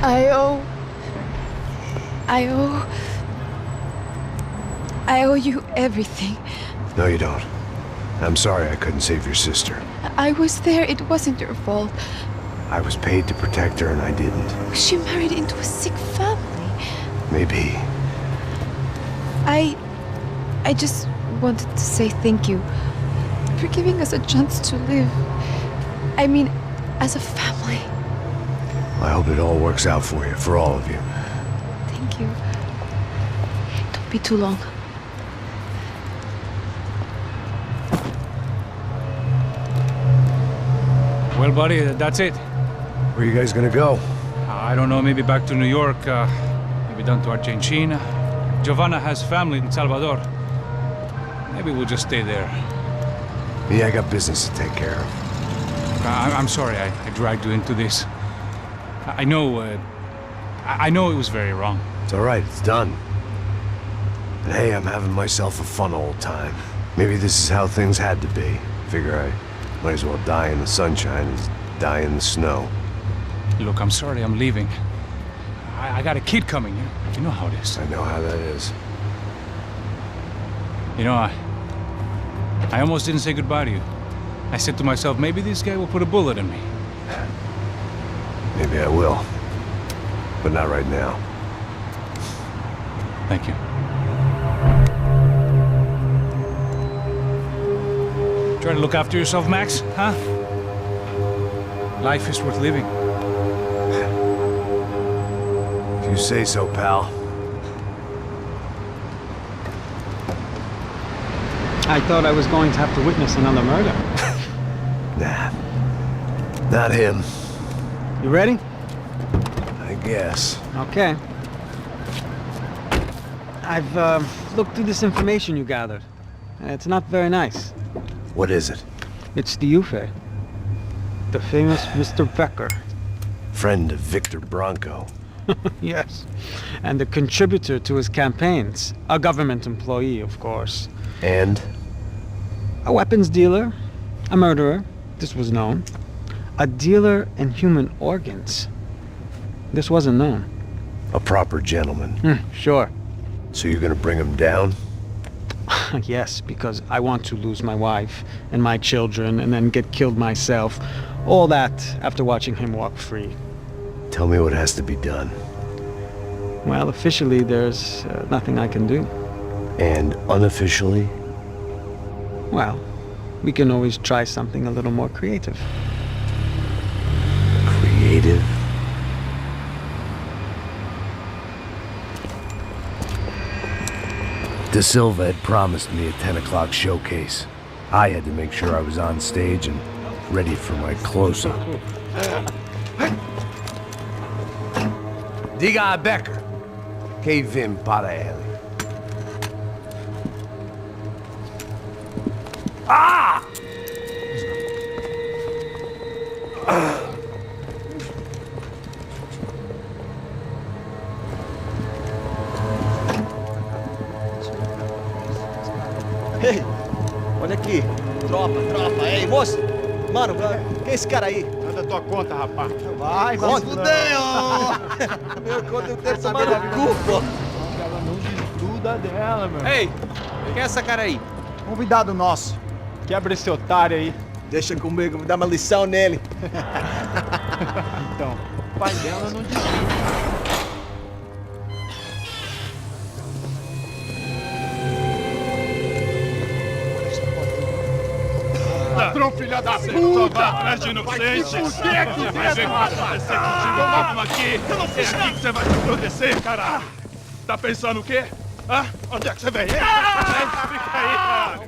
I owe... I owe you everything. No, you don't. I'm sorry I couldn't save your sister. I was there. It wasn't your fault. I was paid to protect her and I didn't. She married into a sick family. Maybe. I just wanted to say thank you for giving us a chance to live. I mean, as a family. I hope it all works out for you, for all of you. Thank you. Don't be too long. Well, buddy, that's it. Where are you guys gonna go? I don't know, maybe back to New York, maybe down to Argentina. Giovanna has family in Salvador. Maybe we'll just stay there. Me, I got business to take care of. I'm sorry I dragged you into this. I know it was very wrong. It's all right, it's done. And hey, I'm having myself a fun old time. Maybe this is how things had to be. Figure I might as well die in the sunshine as die in the snow. Look, I'm sorry I'm leaving. I got a kid coming. You know how it is. I know how that is. You know, I almost didn't say goodbye to you. I said to myself, maybe this guy will put a bullet in me. Maybe I will. But not right now. Thank you. Try to look after yourself, Max, huh? Life is worth living. If you say so, pal. I thought I was going to have to witness another murder. Nah. Not him. You ready? I guess. Okay. I've looked through this information you gathered. It's not very nice. What is it? It's the Ufe. The famous Mr. Becker. Friend of Victor Bronco. Yes. And a contributor to his campaigns. A government employee, of course. And? A weapons dealer. A murderer. This was known. A dealer in human organs. This wasn't known. A proper gentleman. Sure. So you're gonna bring him down? Yes, because I want to lose my wife and my children and then get killed myself. All that after watching him walk free. Tell me what has to be done. Well, officially, there's nothing I can do. And unofficially? Well, we can always try something a little more creative. Creative? De Silva had promised me a 10 o'clock showcase. I had to make sure I was on stage and ready for my close-up. Diga a Becker. Que vim para ele. Ah! Ei, olha aqui. Tropa. Ei, moço. Mano, quem é esse cara aí? Manda tua conta, rapaz. Vai fudeu! Meu conta eu tenho tomar no cu, pô. Ela não desgruda dela, meu. Ei, quem é essa cara aí? Convidado nosso. Quebra esse otário aí. Deixa comigo, vou dar uma lição nele. Então, o pai dela não desgruda. Ladrão, filha da puta! Vai atrás de inocentes! Por que que vai ver aparecer contigo mesmo aqui? É aqui que você vai se proteger, caralho! Tá pensando o quê? Hã? Onde é que você vem? Fica aí, caralho!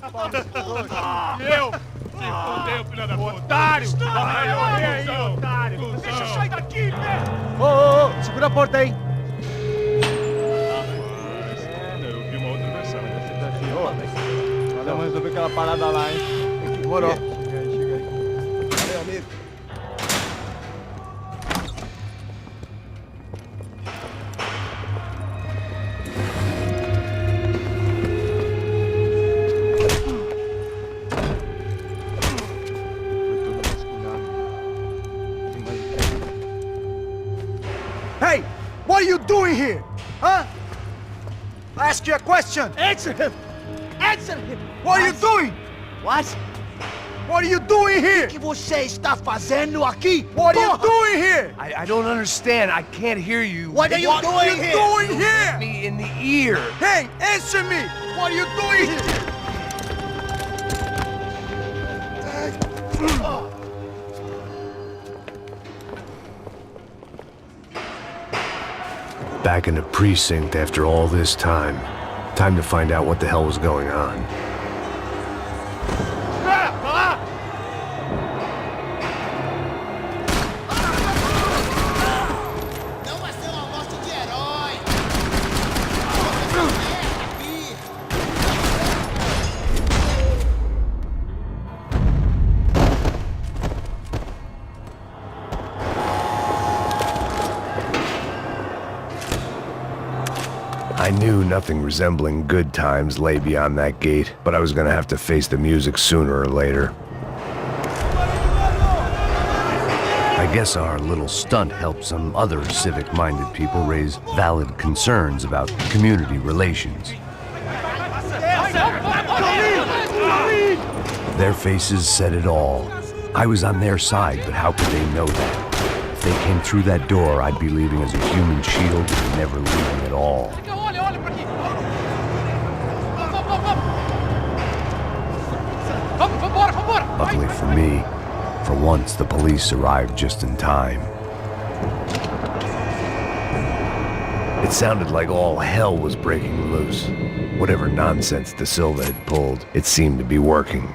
E eu? Se fodeu, filha da puta! Otário! Vai morrer aí, otário! Deixa eu sair daqui, velho! Ô, segura a porta aí. Eu vi uma outra versão. Vamos resolver aquela parada lá, hein? Demorou. Chega aí. Valeu, amigo. Foi tudo vasculhado. Tem mais o Huh? I ask you a question. Answer him! Answer him! What are you doing? What? What are you doing here? O que você está fazendo aqui? What are you Porra! doing here? I don't understand. I can't hear you. What are you What are doing you here? doing here? Me in the ear. Hey, answer me! What are you doing here? Back in the precinct after all this time. Time to find out what the hell was going on. Não vai ser uma morte de herói! Aqui! I knew nothing resembling good times lay beyond that gate, but I was gonna have to face the music sooner or later. I guess our little stunt helped some other civic-minded people raise valid concerns about community relations. Their faces said it all. I was on their side, but how could they know that? If they came through that door, I'd be leaving as a human shield and never leaving at all. Luckily for me, for once the police arrived just in time. It sounded like all hell was breaking loose. Whatever nonsense De Silva had pulled, it seemed to be working.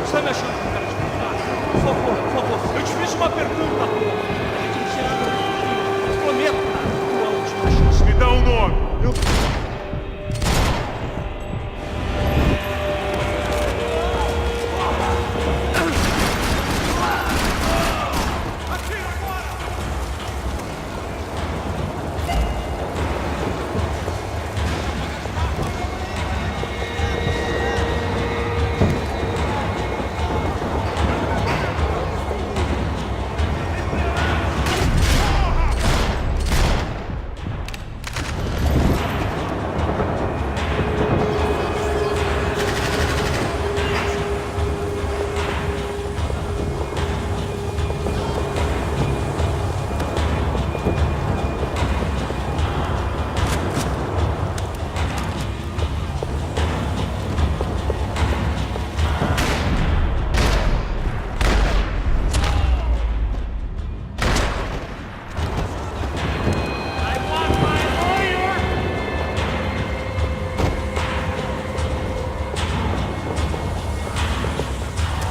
Você me ajuda, cara. Por favor, por favor. Eu te fiz uma pergunta, porra. Eu prometo, cara. Tua última chance. Me dá um nome.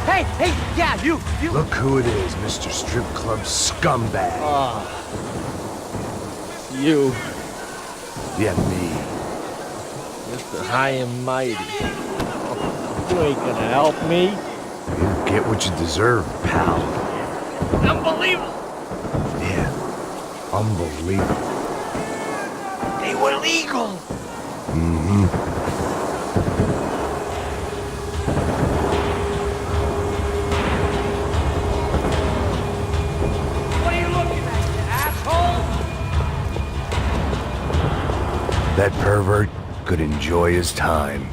Hey, yeah, you. Look who it is, Mr. Strip Club Scumbag. You, Yeah, me. Mr. High and Mighty. You ain't gonna help me. You get what you deserve, pal. Unbelievable! Yeah, unbelievable. They were legal! Mm-hmm. What are you looking at, you asshole? That pervert could enjoy his time.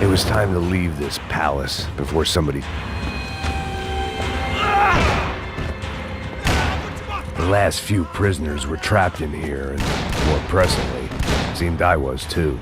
It was time to leave this palace before somebody... The last few prisoners were trapped in here, and more pressingly, it seemed I was too.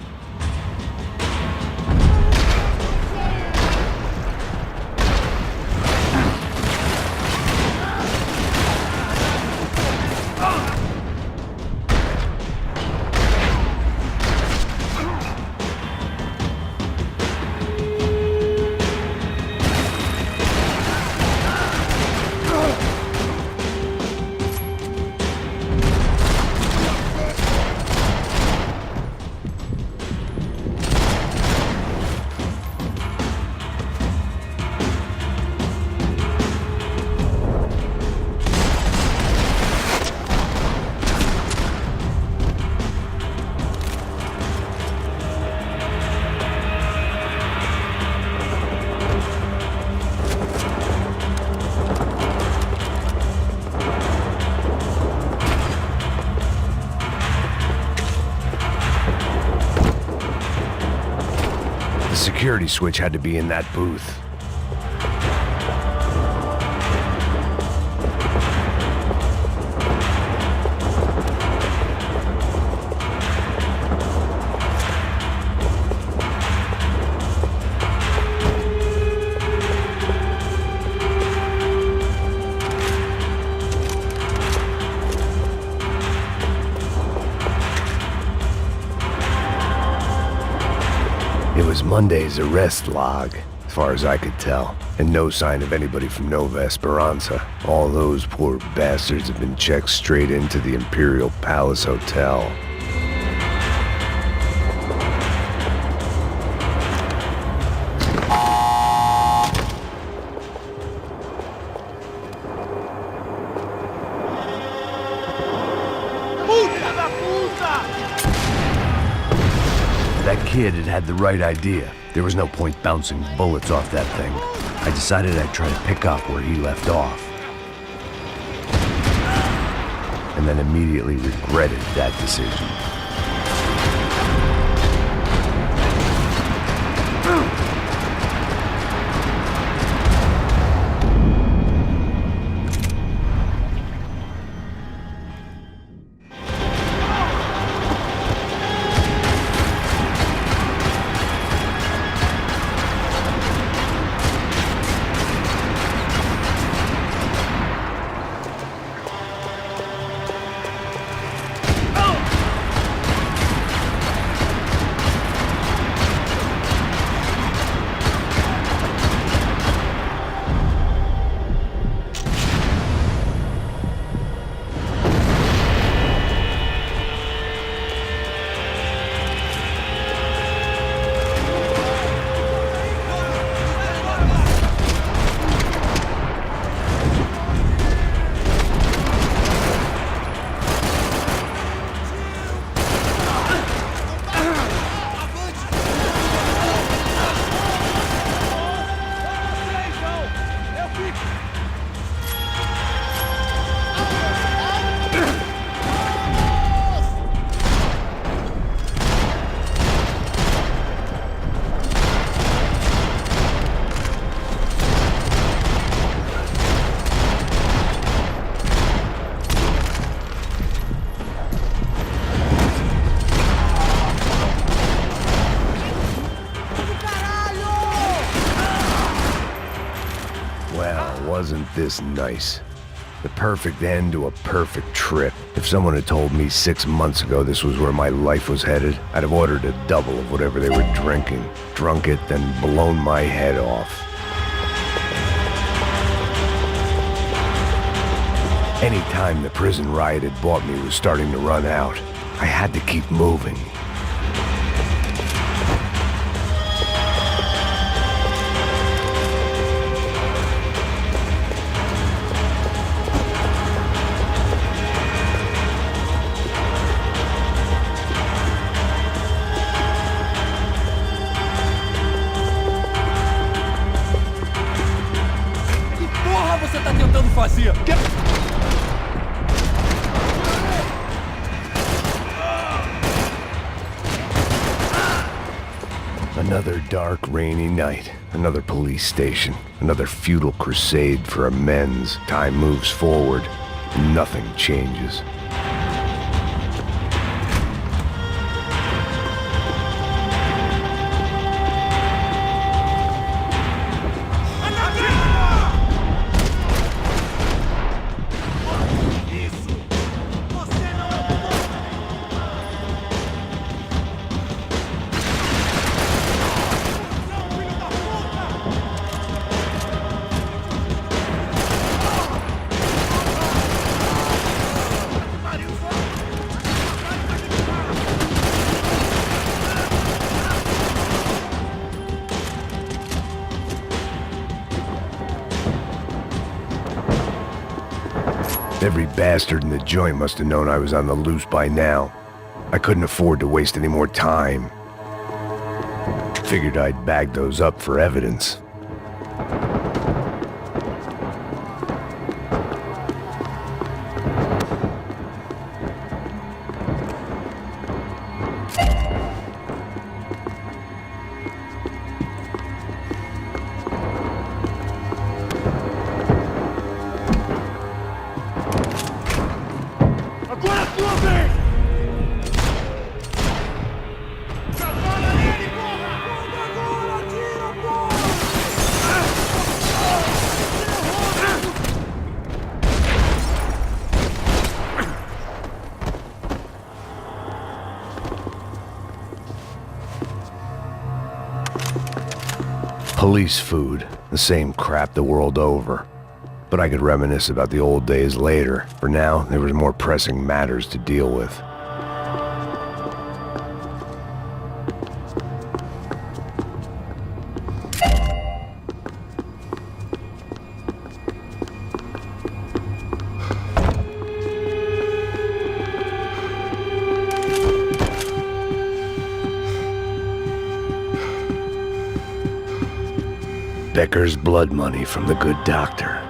security switch had to be in that booth. It was Monday's arrest log, as far as I could tell, and no sign of anybody from Nova Esperanza. All those poor bastards have been checked straight into the Imperial Palace Hotel. That kid had the right idea. There was no point bouncing bullets off that thing. I decided I'd try to pick up where he left off. And then immediately regretted that decision. Wasn't this nice? The perfect end to a perfect trip. If someone had told me 6 months ago this was where my life was headed, I'd have ordered a double of whatever they were drinking, drunk it, then blown my head off. Any time the prison riot had bought me was starting to run out. I had to keep moving. Another dark, rainy night. Another police station. Another futile crusade for amends. Time moves forward. Nothing changes. Every bastard in the joint must have known I was on the loose by now. I couldn't afford to waste any more time. Figured I'd bag those up for evidence. Police food, the same crap the world over. But I could reminisce about the old days later. For now, there was more pressing matters to deal with. Becker's blood money from the good doctor.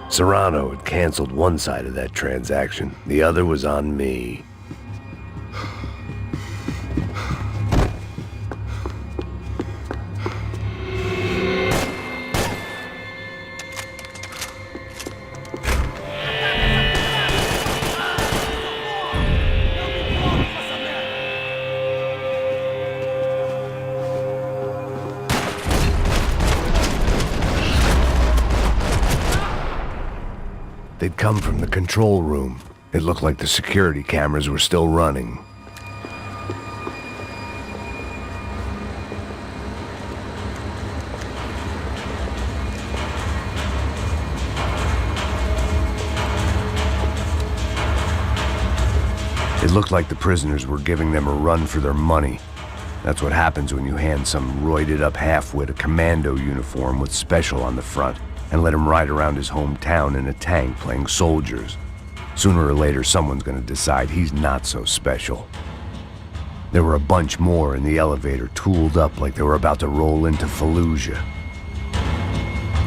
Serrano had canceled one side of that transaction. The other was on me. They'd come from the control room. It looked like the security cameras were still running. It looked like the prisoners were giving them a run for their money. That's what happens when you hand some roided-up halfwit a commando uniform with special on the front and let him ride around his hometown in a tank playing soldiers. Sooner or later, someone's gonna decide he's not so special. There were a bunch more in the elevator, tooled up like they were about to roll into Fallujah.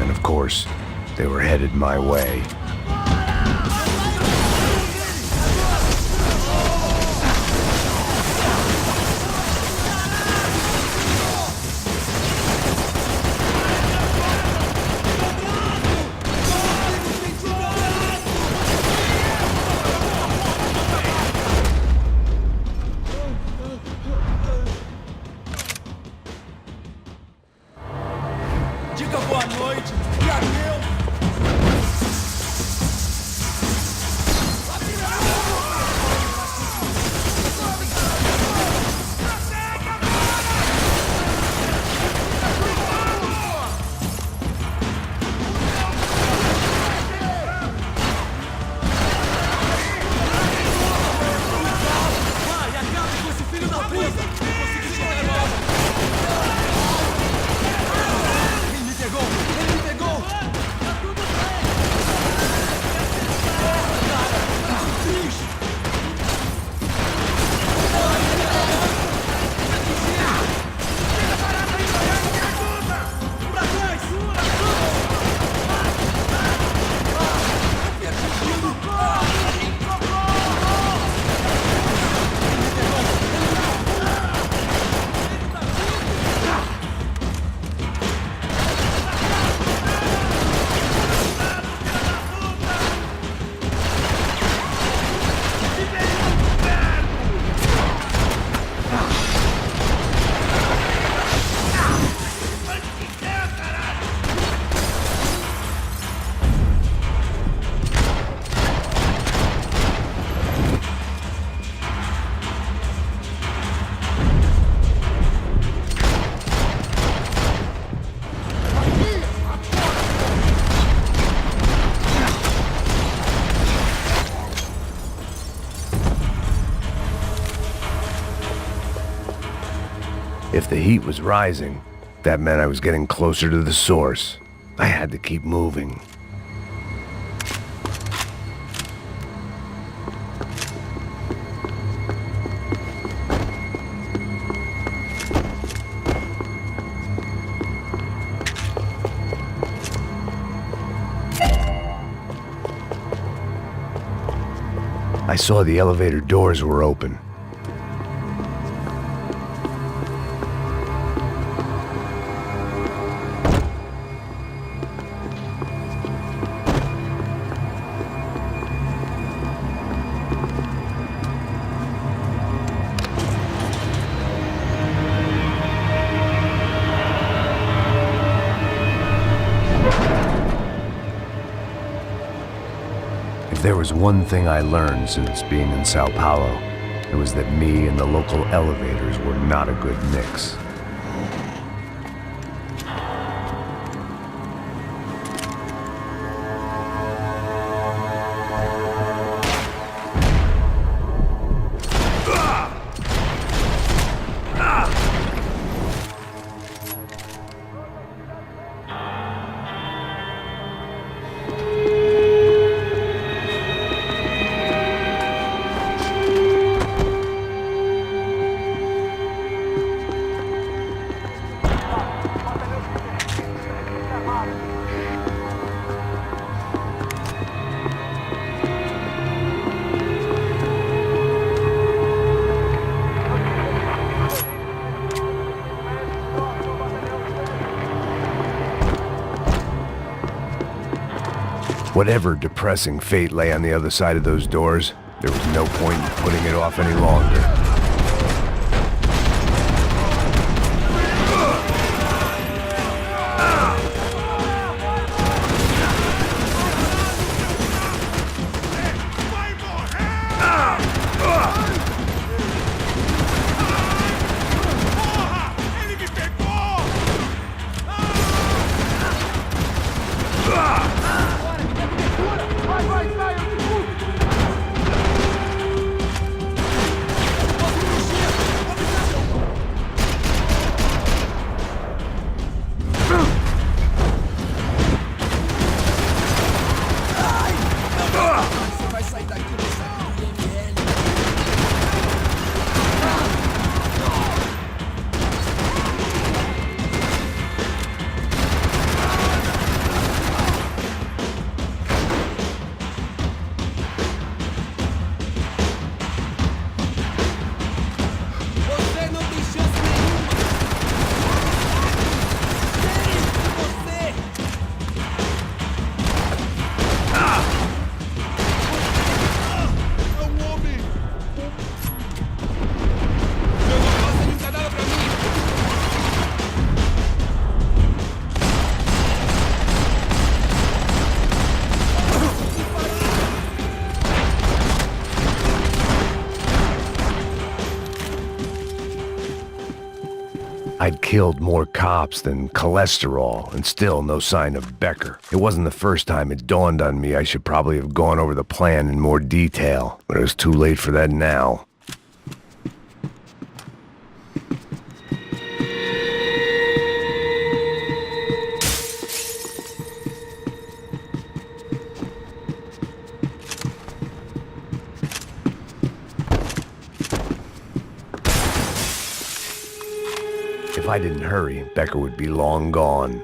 And of course, they were headed my way. Diga boa noite e adeus. Vai, acabe com esse filho da puta! Não consegui chegar logo! Ele me pegou! Ele me pegou! Tá tudo bem! Cara, que triste! Fica parado aí, Goiânia, me ajuda! Pra trás! Me atingindo! If the heat was rising, that meant I was getting closer to the source. I had to keep moving. I saw the elevator doors were open. If there was one thing I learned since being in Sao Paulo, it was that me and the local elevators were not a good mix. Whatever depressing fate lay on the other side of those doors, there was no point in putting it off any longer. Você não tem chance nenhuma! Você! É um homem! Meu negócio nunca dava pra mim! I'd killed more cops than cholesterol, and still no sign of Becker. It wasn't the first time it dawned on me I should probably have gone over the plan in more detail, but it was too late for that now. If I didn't hurry, Becker would be long gone.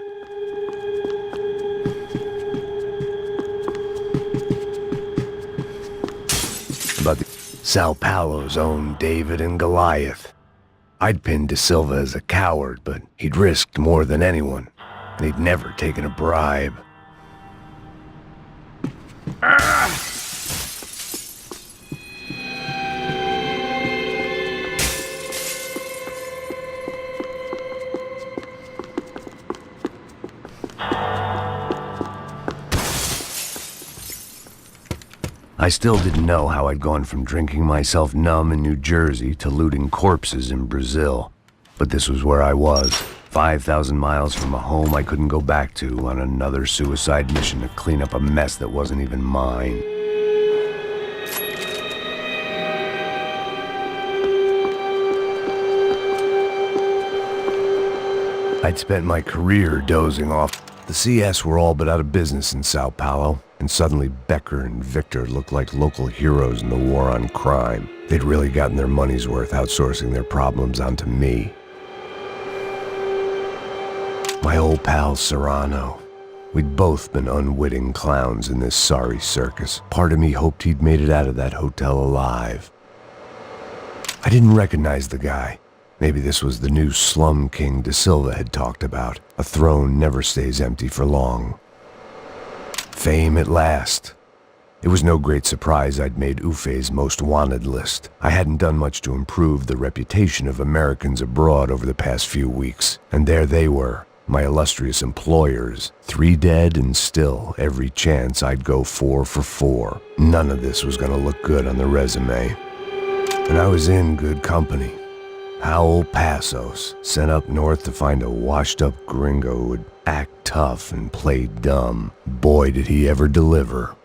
But Sao Paulo's own David and Goliath. I'd pinned De Silva as a coward, but he'd risked more than anyone, and he'd never taken a bribe. I still didn't know how I'd gone from drinking myself numb in New Jersey to looting corpses in Brazil. But this was where I was, 5,000 miles from a home I couldn't go back to, on another suicide mission to clean up a mess that wasn't even mine. I'd spent my career dozing off. The CS were all but out of business in Sao Paulo, and suddenly Becker and Victor looked like local heroes in the war on crime. They'd really gotten their money's worth outsourcing their problems onto me. My old pal Serrano. We'd both been unwitting clowns in this sorry circus. Part of me hoped he'd made it out of that hotel alive. I didn't recognize the guy. Maybe this was the new slum king De Silva had talked about. A throne never stays empty for long. Fame at last. It was no great surprise I'd made Ufe's most wanted list. I hadn't done much to improve the reputation of Americans abroad over the past few weeks. And there they were, my illustrious employers. 3 dead and still every chance I'd go 4 for 4. None of this was gonna look good on the resume. And I was in good company. Howell Passos, sent up north to find a washed-up gringo who would act tough and play dumb. Boy, did he ever deliver.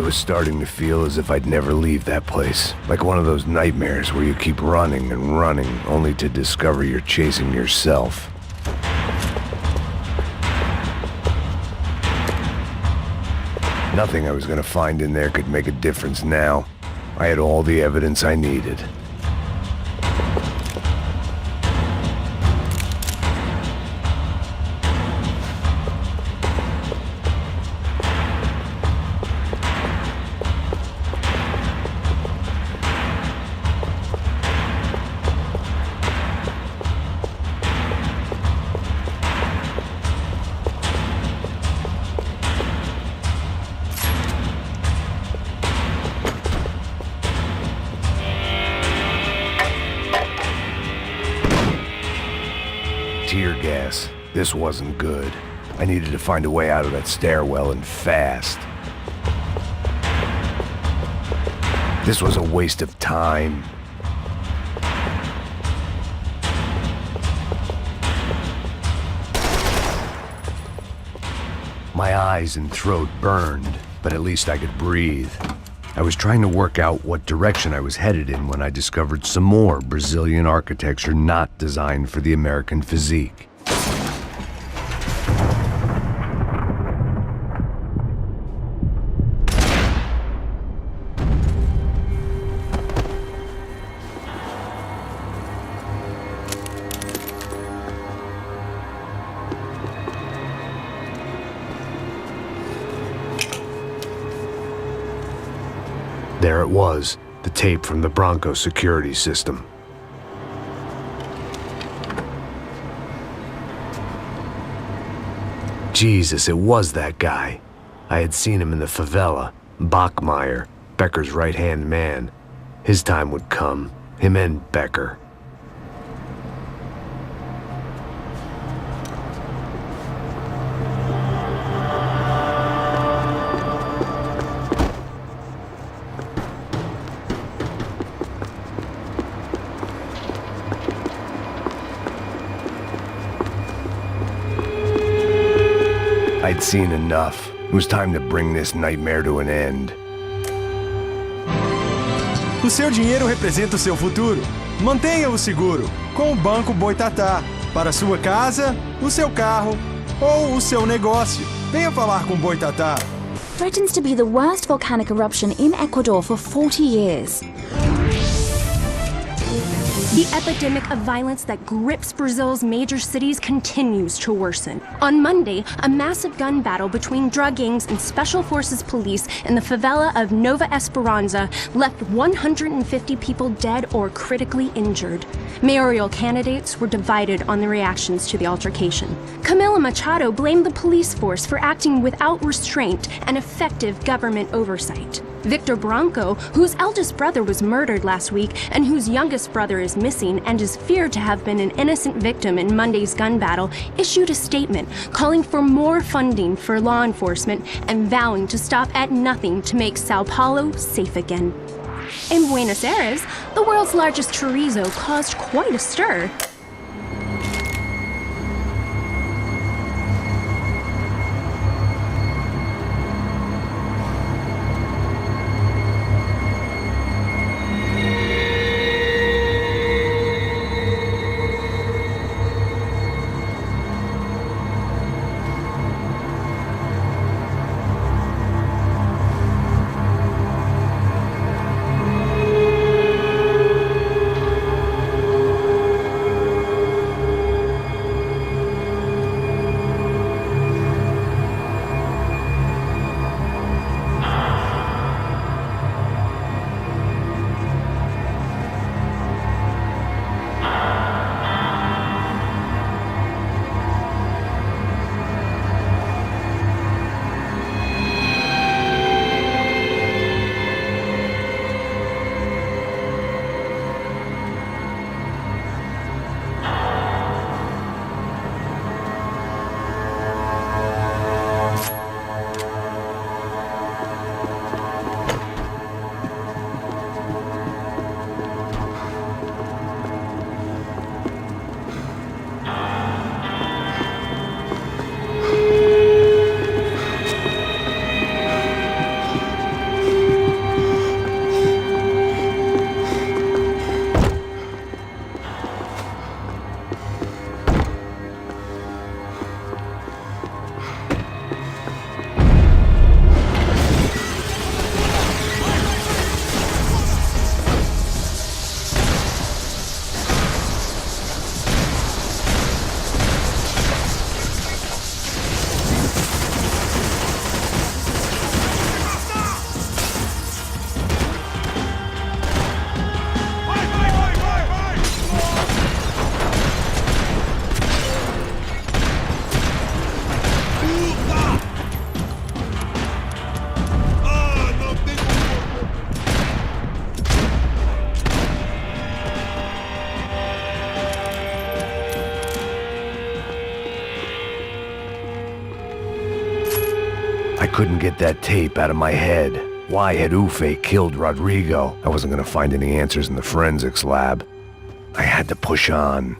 was starting to feel as if I'd never leave that place. Like one of those nightmares where you keep running and running, only to discover you're chasing yourself. Nothing I was gonna find in there could make a difference now. I had all the evidence I needed. Tear gas. This wasn't good. I needed to find a way out of that stairwell and fast. This was a waste of time. My eyes and throat burned, but at least I could breathe. I was trying to work out what direction I was headed in when I discovered some more Brazilian architecture not designed for the American physique. There it was, the tape from the Bronco security system. Jesus, it was that guy. I had seen him in the favela, Bachmeyer, Becker's right-hand man. His time would come, him and Becker. I'd seen enough. It was time to bring this nightmare to an end. O seu dinheiro representa o seu futuro. Mantenha-o seguro com o Banco Boitatá. Para sua casa, o seu carro ou o seu negócio. Venha falar com Boitatá. Threatens to be the worst volcanic eruption in Ecuador for 40 years. The epidemic of violence that grips Brazil's major cities continues to worsen. On Monday, a massive gun battle between drug gangs and special forces police in the favela of Nova Esperanza left 150 people dead or critically injured. Mayoral candidates were divided on the reactions to the altercation. Camila Machado blamed the police force for acting without restraint and effective government oversight. Victor Branco, whose eldest brother was murdered last week and whose youngest brother is missing and is feared to have been an innocent victim in Monday's gun battle, issued a statement calling for more funding for law enforcement and vowing to stop at nothing to make Sao Paulo safe again. In Buenos Aires, the world's largest chorizo caused quite a stir. couldn't get that tape out of my head. Why had Ufe killed Rodrigo? I wasn't gonna find any answers in the forensics lab. I had to push on.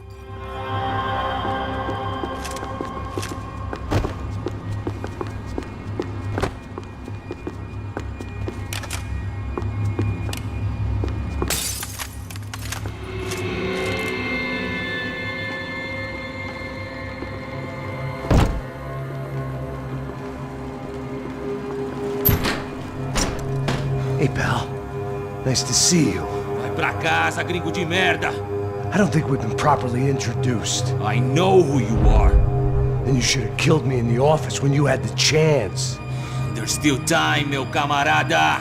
Hey, pal. Nice to see you. Vai pra casa, gringo de merda. I don't think we've been properly introduced. I know who you are. And you should have killed me in the office when you had the chance. There's still time, meu camarada.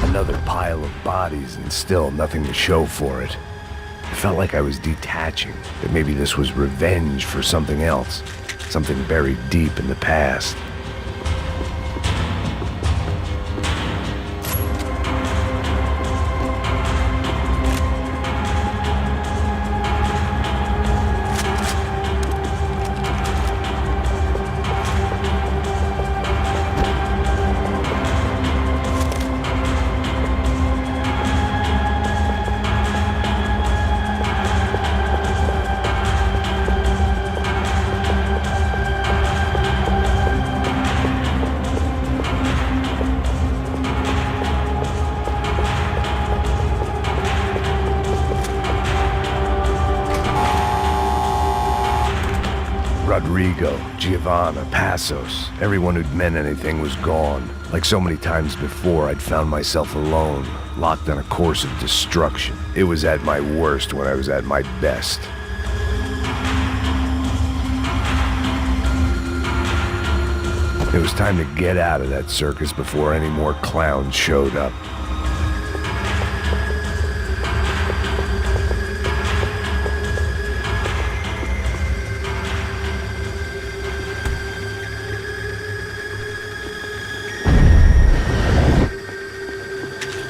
Another pile of bodies and still nothing to show for it. It felt like I was detaching, that maybe this was revenge for something else, something buried deep in the past. Rodrigo, Giovanna, Passos, everyone who'd meant anything was gone. Like so many times before, I'd found myself alone, locked on a course of destruction. It was at my worst when I was at my best. It was time to get out of that circus before any more clowns showed up.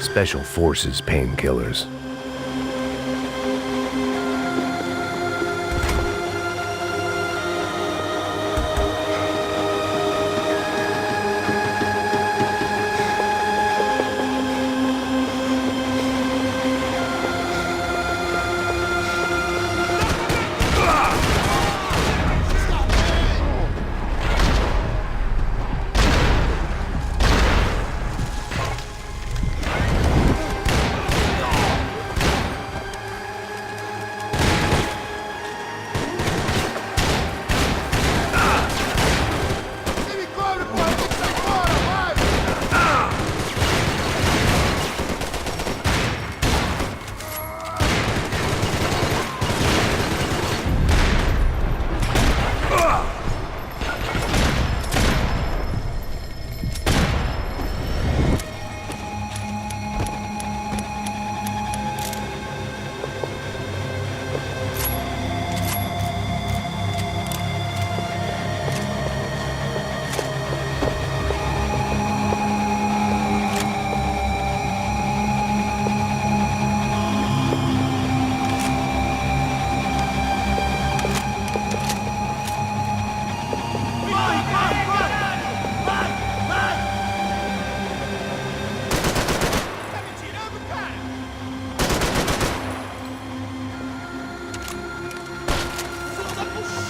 Special Forces painkillers.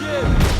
ligeiro!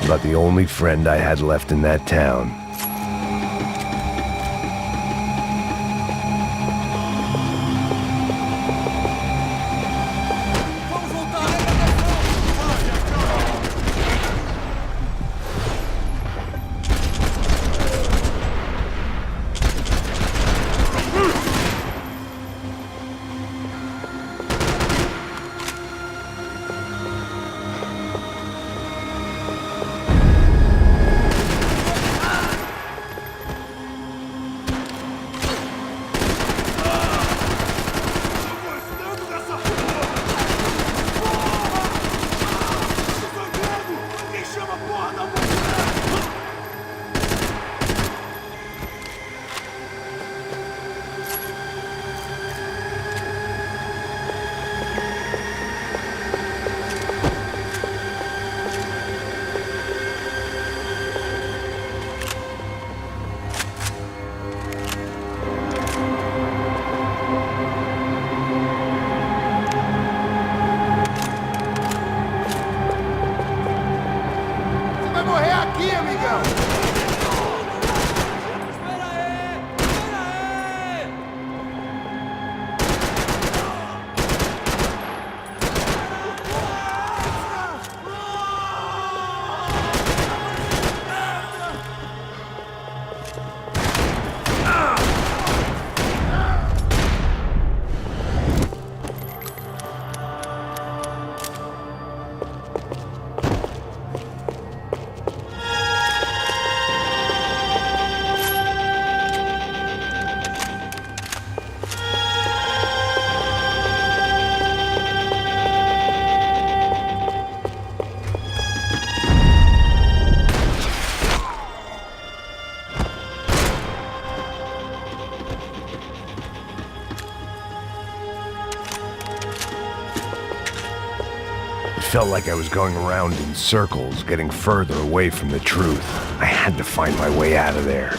About the only friend I had left in that town. Felt like I was going around in circles, getting further away from the truth. I had to find my way out of there.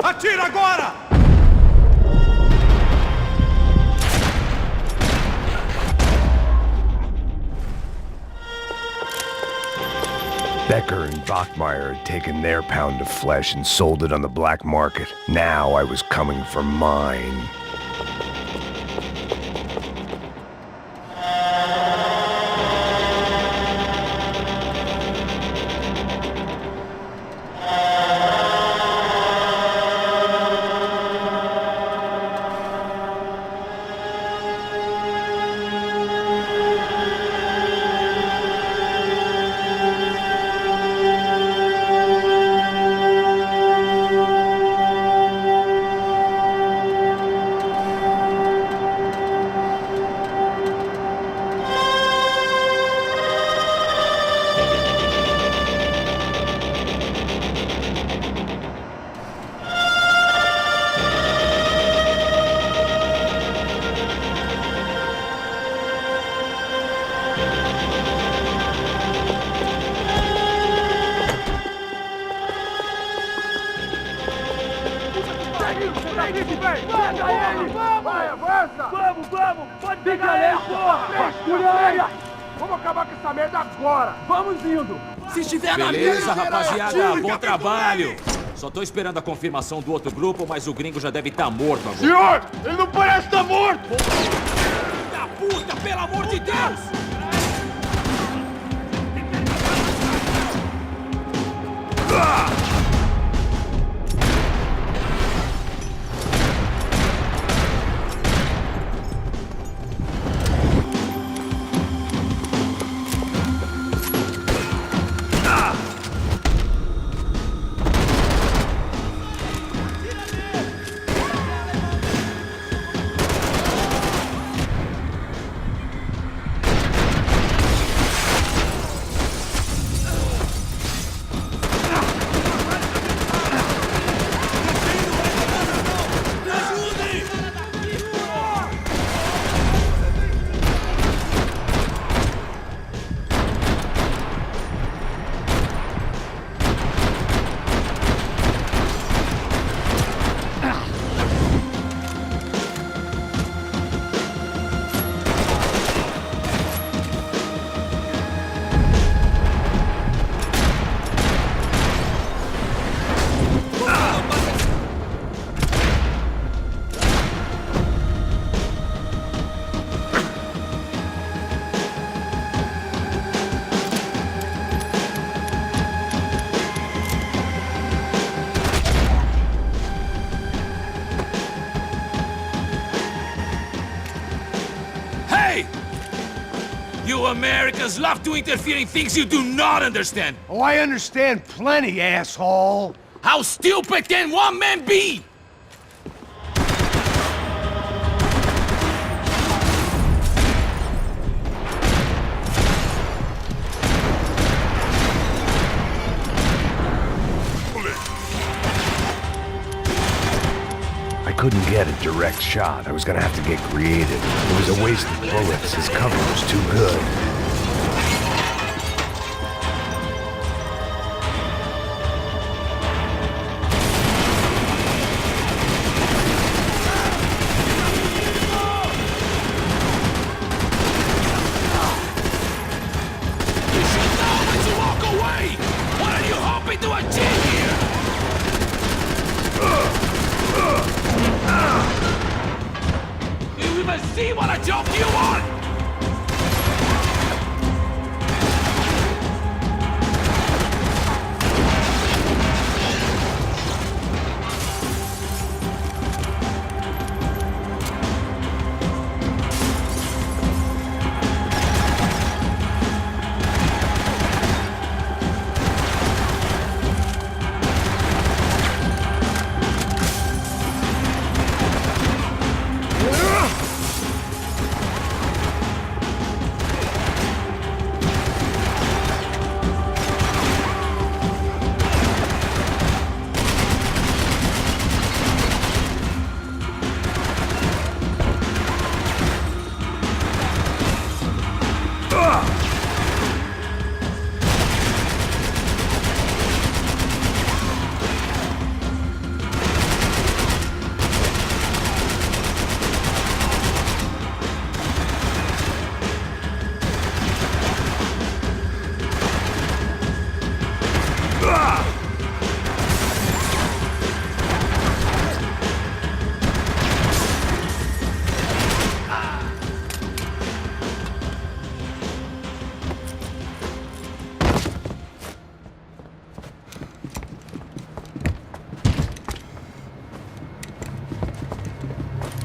Atira agora! Becker and Bachmeyer had taken their pound of flesh and sold it on the black market. Now I was coming for mine. Vamos! Pode pegar ele, porra! Segura! Vamos acabar com essa merda agora! Vamos indo! Se estiver na Beleza, rapaziada, bom trabalho! Só tô esperando a confirmação do outro grupo, mas o gringo já deve estar morto agora. Senhor, ele não parece estar morto! Da puta, pelo amor de Deus! You Americans love to interfere in things you do not understand! Oh, I understand plenty, asshole! How stupid can one man be?! I couldn't get a direct shot. I was gonna have to get creative. It was a waste of bullets. His cover was too good. You should know when to walk away! What are you hoping to achieve here?! You even see what a job you want?!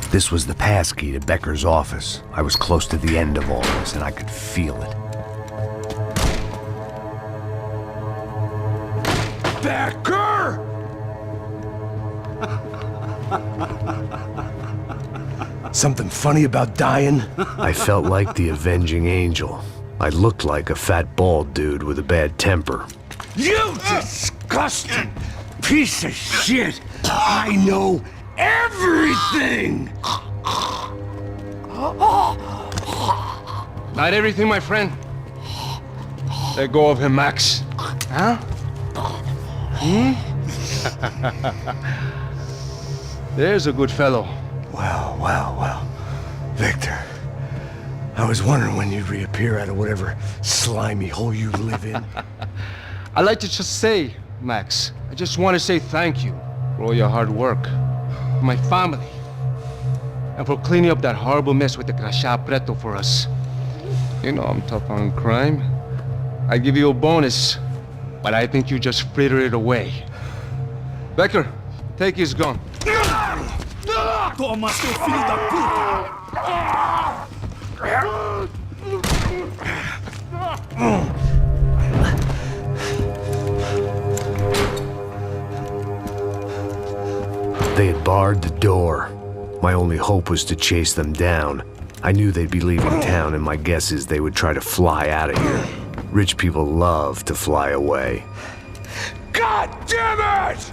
This was the passkey to Becker's office. I was close to the end of all this, and I could feel it. Becker! Something funny about dying? I felt like the avenging angel. I looked like a fat bald dude with a bad temper. You disgusting piece of shit! I know everything! Not everything, my friend. Let go of him, Max. Huh? There's a good fellow. Well. Victor, I was wondering when you'd reappear out of whatever slimy hole you live in. I'd like to just say, Max, I just want to say thank you for all your hard work, for my family, and for cleaning up that horrible mess with the Crachá Preto for us. You know I'm tough on crime. I'd give you a bonus, but I think you just fritter it away. Becker, take his gun. Toma, seu filho da puta! They had barred the door. My only hope was to chase them down. I knew they'd be leaving town, and my guess is they would try to fly out of here. Rich people love to fly away. God damn it!